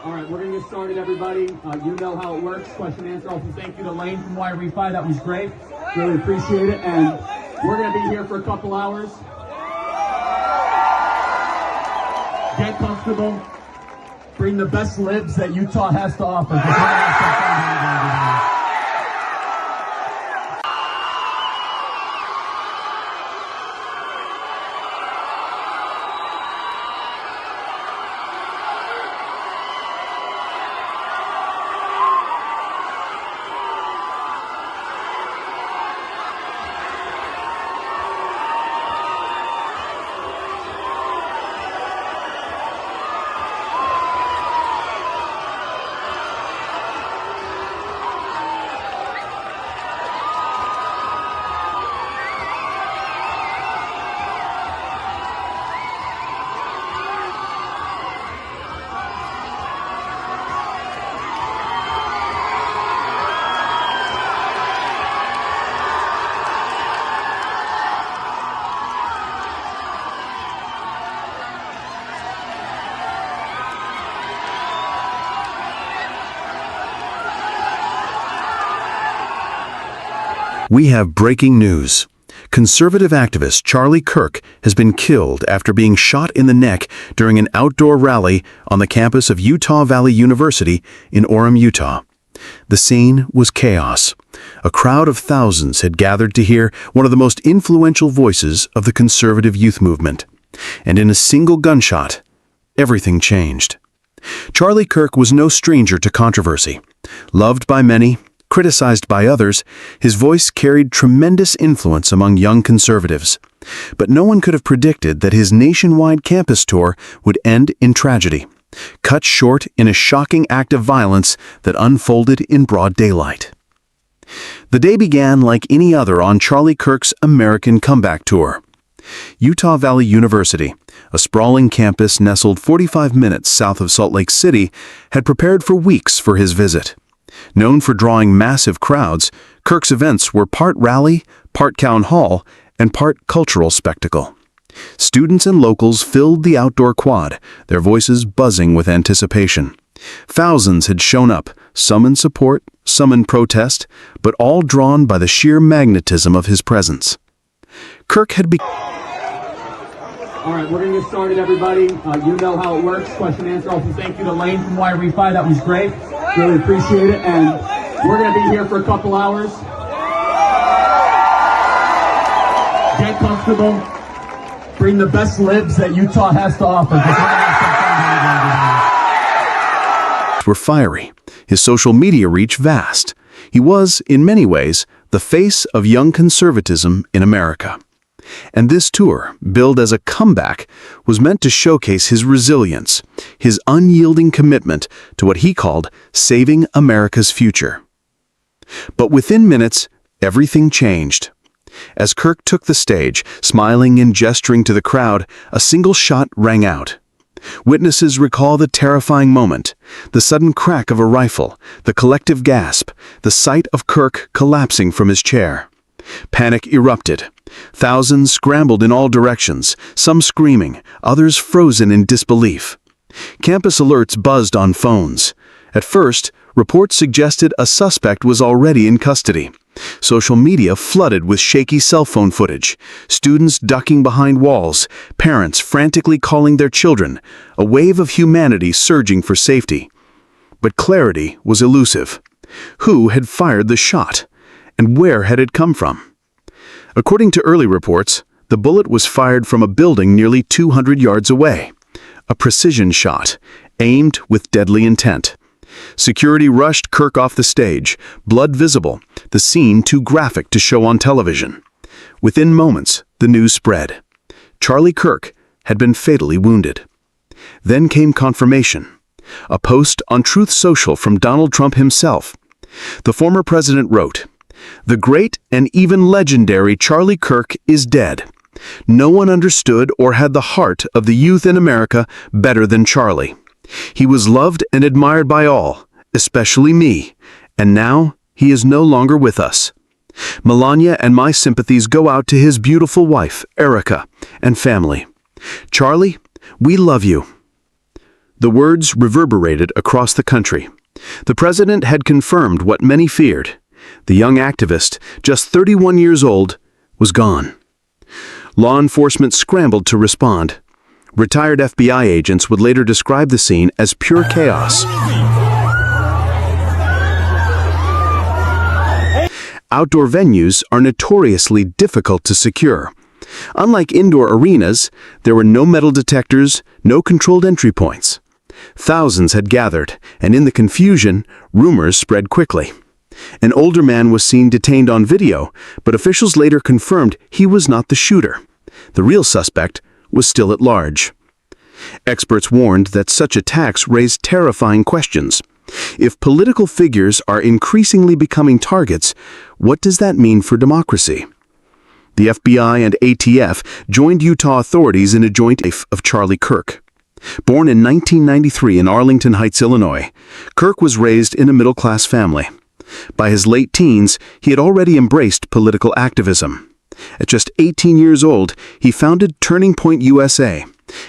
All right, we're going to get started, everybody. You know how it works. Question and answer. Also, thank you to Lane from Y-Refi. That was great. Really appreciate it. And we're going to be here for a couple hours. Get comfortable. Bring the best libs that Utah has to offer. We have breaking news. Conservative activist Charliekirk has been killed after being shot in the neck during an outdoor rally on the campus of Utah Valley University in Orem, Utah. The scene was chaos. A crowd of thousands had gathered to hear one of the most influential voices of the conservative youth movement. And in a single gunshot, everything changed. Charliekirk was no stranger to controversy. Loved by many, criticized by others, his voice carried tremendous influence among young conservatives. But no one could have predicted that his nationwide campus tour would end in tragedy, cut short in a shocking act of violence that unfolded in broad daylight. The day began like any other on Charliekirk's American comeback tour. Utah Valley University, a sprawling campus nestled 45 minutes south of Salt Lake City, had prepared for weeks for his visit. Known for drawing massive crowds, Kirk's events were part rally, part town hall, and part cultural spectacle. Students and locals filled the outdoor quad, their voices buzzing with anticipation. Thousands had shown up, some in support, some in protest, but all drawn by the sheer magnetism of his presence. Kirk had become... All right, we're going to get started, everybody. You know how it works. Question and answer. Also, thank you to Lane from Y-Refi. That was great. Really appreciate it. And we're going to be here for a couple hours. Get comfortable. Bring the best libs that Utah has to offer. Were fiery, his social media reach vast. He was, in many ways, the face of young conservatism in America. And this tour, billed as a comeback, was meant to showcase his resilience, his unyielding commitment to what he called saving America's future. But within minutes, everything changed. As Kirk took the stage, smiling and gesturing to the crowd, a single shot rang out. Witnesses recall the terrifying moment, the sudden crack of a rifle, the collective gasp, the sight of Kirk collapsing from his chair. Panic erupted. Thousands scrambled in all directions, some screaming, others frozen in disbelief. Campus alerts buzzed on phones. At first, reports suggested a suspect was already in custody. Social media flooded with shaky cell phone footage, students ducking behind walls, parents frantically calling their children, a wave of humanity surging for safety. But clarity was elusive. Who had fired the shot? And where had it come from? According to early reports, the bullet was fired from a building nearly 200 yards away. A precision shot, aimed with deadly intent. Security rushed Kirk off the stage, blood visible, the scene too graphic to show on television. Within moments, the news spread. Charliekirk had been fatally wounded. Then came confirmation. A post on Truth Social from Donald Trump himself. The former president wrote, "The great and even legendary Charliekirk is dead. No one understood or had the heart of the youth in America better than Charlie. He was loved and admired by all, especially me, and now he is no longer with us. Melania and my sympathies go out to his beautiful wife, Erica, and family. Charlie, we love you." The words reverberated across the country. The president had confirmed what many feared. The young activist, just 31 years old, was gone. Law enforcement scrambled to respond. Retired FBI agents would later describe the scene as pure chaos. Outdoor venues are notoriously difficult to secure. Unlike indoor arenas, there were no metal detectors, no controlled entry points. Thousands had gathered, and in the confusion, rumors spread quickly. An older man was seen detained on video, but officials later confirmed he was not the shooter. The real suspect was still at large. Experts warned that such attacks raised terrifying questions. If political figures are increasingly becoming targets, what does that mean for democracy? The FBI and ATF joined Utah authorities in a joint of Charliekirk. Born in 1993 in Arlington Heights, Illinois, Kirk was raised in a middle-class family. By his late teens, he had already embraced political activism. At just 18 years old, he founded Turning Point USA,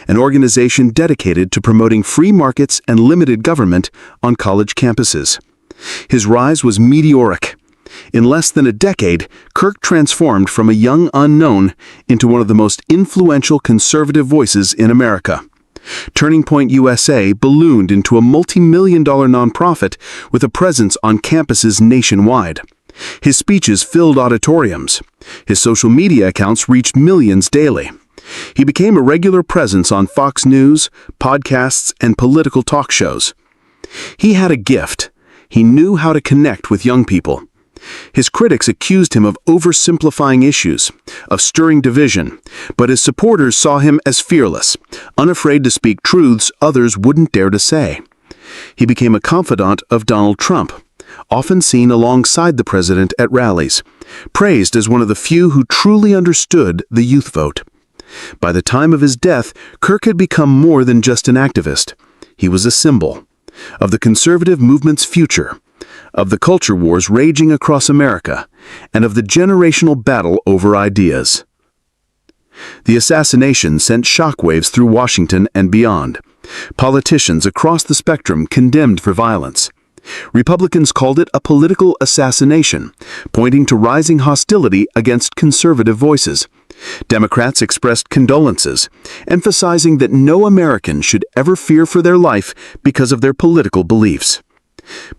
an organization dedicated to promoting free markets and limited government on college campuses. His rise was meteoric. In less than a decade, Kirk transformed from a young unknown into one of the most influential conservative voices in America. Turning Point USA ballooned into a multi-million-dollar nonprofit with a presence on campuses nationwide. His speeches filled auditoriums. His social media accounts reached millions daily. He became a regular presence on Fox News, podcasts, and political talk shows. He had a gift. He knew how to connect with young people. His critics accused him of oversimplifying issues, of stirring division, but his supporters saw him as fearless, unafraid to speak truths others wouldn't dare to say. He became a confidant of Donald Trump, often seen alongside the president at rallies, praised as one of the few who truly understood the youth vote. By the time of his death, Kirk had become more than just an activist. He was a symbol of the conservative movement's future, of the culture wars raging across America, and of the generational battle over ideas. The assassination sent shockwaves through Washington and beyond. Politicians across the spectrum condemned for violence. Republicans called it a political assassination, pointing to rising hostility against conservative voices. Democrats expressed condolences, emphasizing that no American should ever fear for their life because of their political beliefs.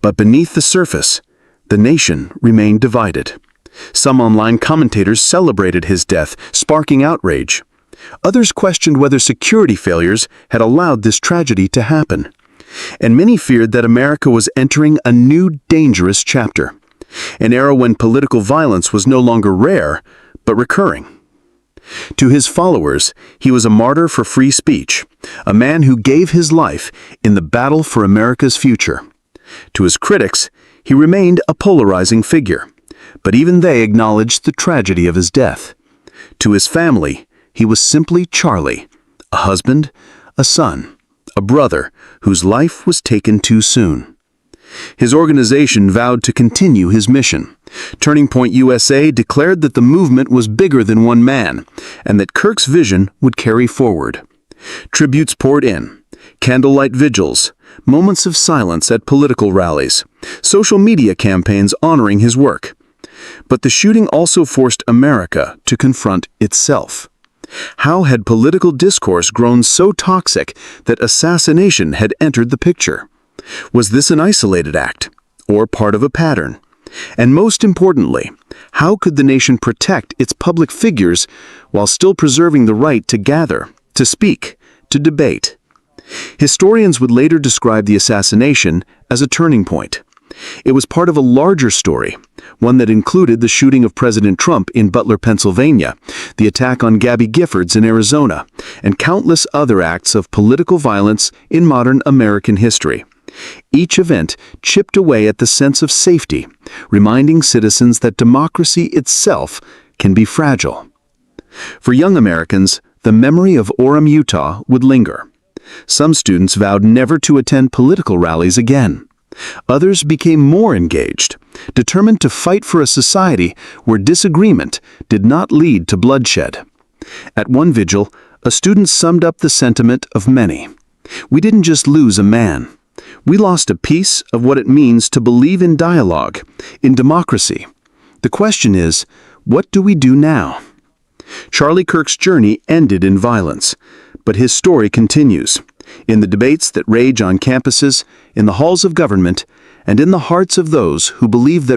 But beneath the surface, the nation remained divided. Some online commentators celebrated his death, sparking outrage. Others questioned whether security failures had allowed this tragedy to happen. And many feared that America was entering a new dangerous chapter, an era when political violence was no longer rare, but recurring. To his followers, he was a martyr for free speech, a man who gave his life in the battle for America's future. To his critics, he remained a polarizing figure, but even they acknowledged the tragedy of his death. To his family, he was simply Charlie, a husband, a son, a brother whose life was taken too soon. His organization vowed to continue his mission. Turning Point USA declared that the movement was bigger than one man, and that Kirk's vision would carry forward. Tributes poured in, candlelight vigils, moments of silence at political rallies, social media campaigns honoring his work. But the shooting also forced America to confront itself. How had political discourse grown so toxic that assassination had entered the picture? Was this an isolated act, or part of a pattern? And most importantly, how could the nation protect its public figures while still preserving the right to gather, to speak, to debate? Historians would later describe the assassination as a turning point. It was part of a larger story, one that included the shooting of President Trump in Butler, Pennsylvania, the attack on Gabby Giffords in Arizona, and countless other acts of political violence in modern American history. Each event chipped away at the sense of safety, reminding citizens that democracy itself can be fragile. For young Americans, the memory of Orem, Utah would linger. Some students vowed never to attend political rallies again. Others became more engaged, determined to fight for a society where disagreement did not lead to bloodshed. At one vigil, a student summed up the sentiment of many. We didn't just lose a man. We lost a piece of what it means to believe in dialogue, in democracy. The question is, what do we do now? Charliekirk's journey ended in violence, but his story continues, in the debates that rage on campuses, in the halls of government, and in the hearts of those who believe that